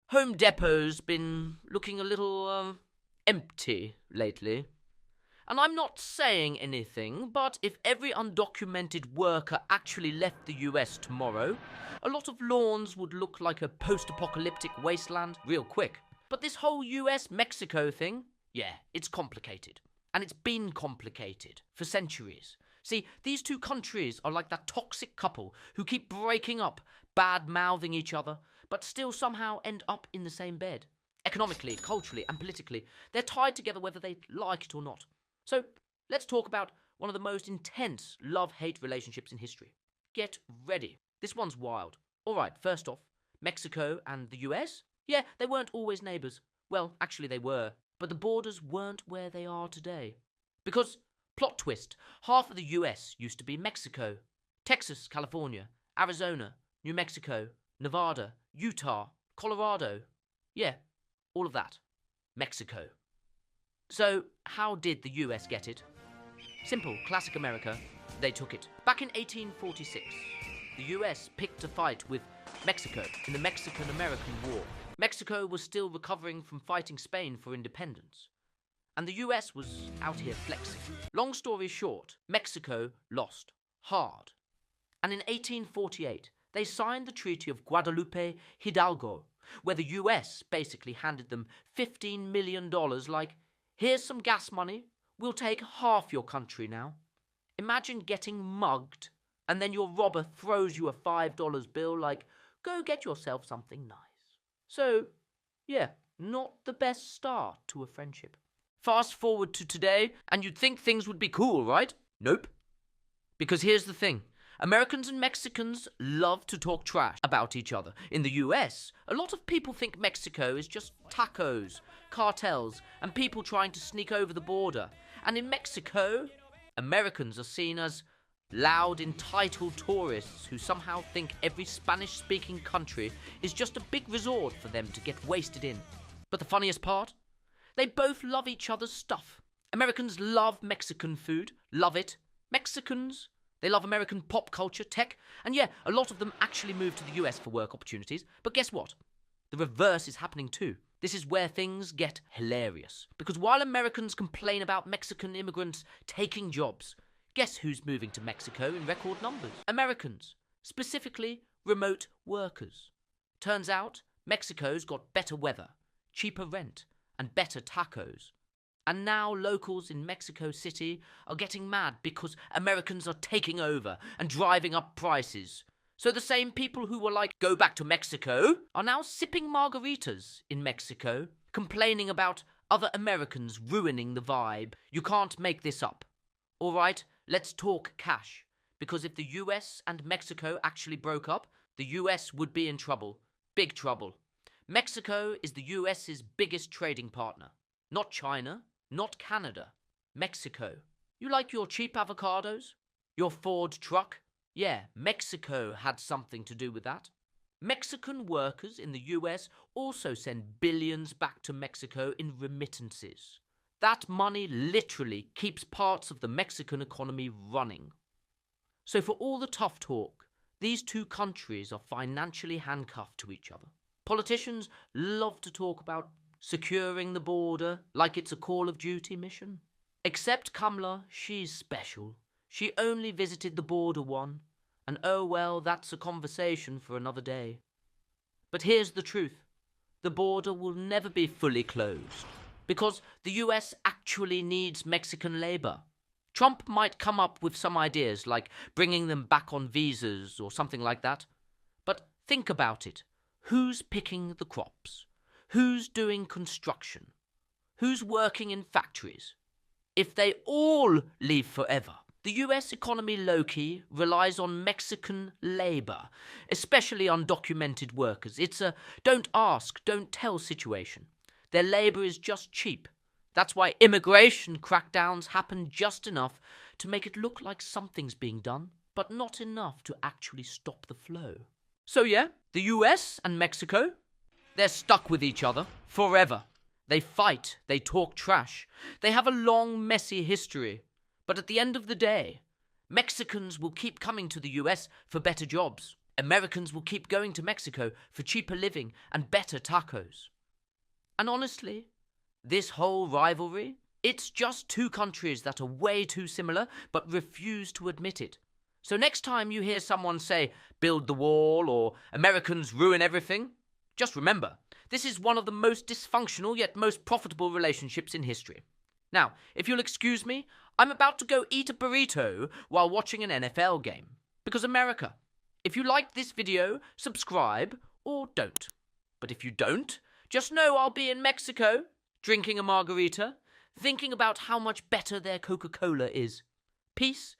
Home Depot's been looking a little, empty lately. And I'm not saying anything, but if every undocumented worker actually left the US tomorrow, a lot of lawns would look like a post-apocalyptic wasteland real quick. But this whole US-Mexico thing, yeah, it's complicated. And it's been complicated for centuries. See, these two countries are like that toxic couple who keep breaking up, bad-mouthing each other, but still somehow end up in the same bed. Economically, culturally, and politically, they're tied together whether they like it or not. So, let's talk about one of the most intense love-hate relationships in history. Get ready. This one's wild. Alright, first off, Mexico and the US? Yeah, they weren't always neighbours. Well, actually they were. But the borders weren't where they are today. Because, plot twist, half of the US used to be Mexico. Texas, California, Arizona, New Mexico, Nevada, Utah, Colorado. Yeah, all of that. Mexico. So, how did the US get it? Simple, classic America. They took it. Back in 1846, the US picked a fight with Mexico in the Mexican-American War. Mexico was still recovering from fighting Spain for independence. And the US was out here flexing. Long story short, Mexico lost hard. And in 1848, they signed the Treaty of Guadalupe Hidalgo, where the US basically handed them $15 million like, here's some gas money, we'll take half your country now. Imagine getting mugged, and then your robber throws you a $5 bill like, go get yourself something nice. So, yeah, not the best start to a friendship. Fast forward to today, and you'd think things would be cool, right? Nope. Because here's the thing. Americans and Mexicans love to talk trash about each other. In the US, a lot of people think Mexico is just tacos, cartels, and people trying to sneak over the border. And in Mexico, Americans are seen as loud, entitled tourists who somehow think every Spanish-speaking country is just a big resort for them to get wasted in. But the funniest part? They both love each other's stuff. Americans love Mexican food, love it. Mexicans, they love American pop culture, tech, and yeah, a lot of them actually move to the US for work opportunities. But guess what? The reverse is happening too. This is where things get hilarious. Because while Americans complain about Mexican immigrants taking jobs, guess who's moving to Mexico in record numbers? Americans, specifically remote workers. Turns out, Mexico's got better weather, cheaper rent, and better tacos. And now locals in Mexico City are getting mad because Americans are taking over and driving up prices. So the same people who were like, go back to Mexico, are now sipping margaritas in Mexico, complaining about other Americans ruining the vibe. You can't make this up. All right, let's talk cash. Because if the US and Mexico actually broke up, the US would be in trouble. Big trouble. Mexico is the US's biggest trading partner. Not China, not Canada. Mexico. You like your cheap avocados? Your Ford truck? Yeah, Mexico had something to do with that. Mexican workers in the US also send billions back to Mexico in remittances. That money literally keeps parts of the Mexican economy running. So for all the tough talk, these two countries are financially handcuffed to each other. Politicians love to talk about securing the border like it's a Call of Duty mission. Except Kamala, she's special. She only visited the border one, and oh well, that's a conversation for another day. But here's the truth. The border will never be fully closed, because the US actually needs Mexican labor. Trump might come up with some ideas like bringing them back on visas or something like that. But think about it. Who's picking the crops? Who's doing construction? Who's working in factories? If they all leave forever, the US economy low-key relies on Mexican labor, especially undocumented workers. It's a don't ask, don't tell situation. Their labor is just cheap. That's why immigration crackdowns happen just enough to make it look like something's being done, but not enough to actually stop the flow. So yeah, the US and Mexico, they're stuck with each other forever. They fight, they talk trash. They have a long, messy history. But at the end of the day, Mexicans will keep coming to the US for better jobs. Americans will keep going to Mexico for cheaper living and better tacos. And honestly, this whole rivalry, it's just two countries that are way too similar but refuse to admit it. So next time you hear someone say, build the wall or Americans ruin everything, just remember, this is one of the most dysfunctional yet most profitable relationships in history. Now, if you'll excuse me, I'm about to go eat a burrito while watching an NFL game. Because America. If you liked this video, subscribe or don't. But if you don't, just know I'll be in Mexico, drinking a margarita, thinking about how much better their Coca-Cola is. Peace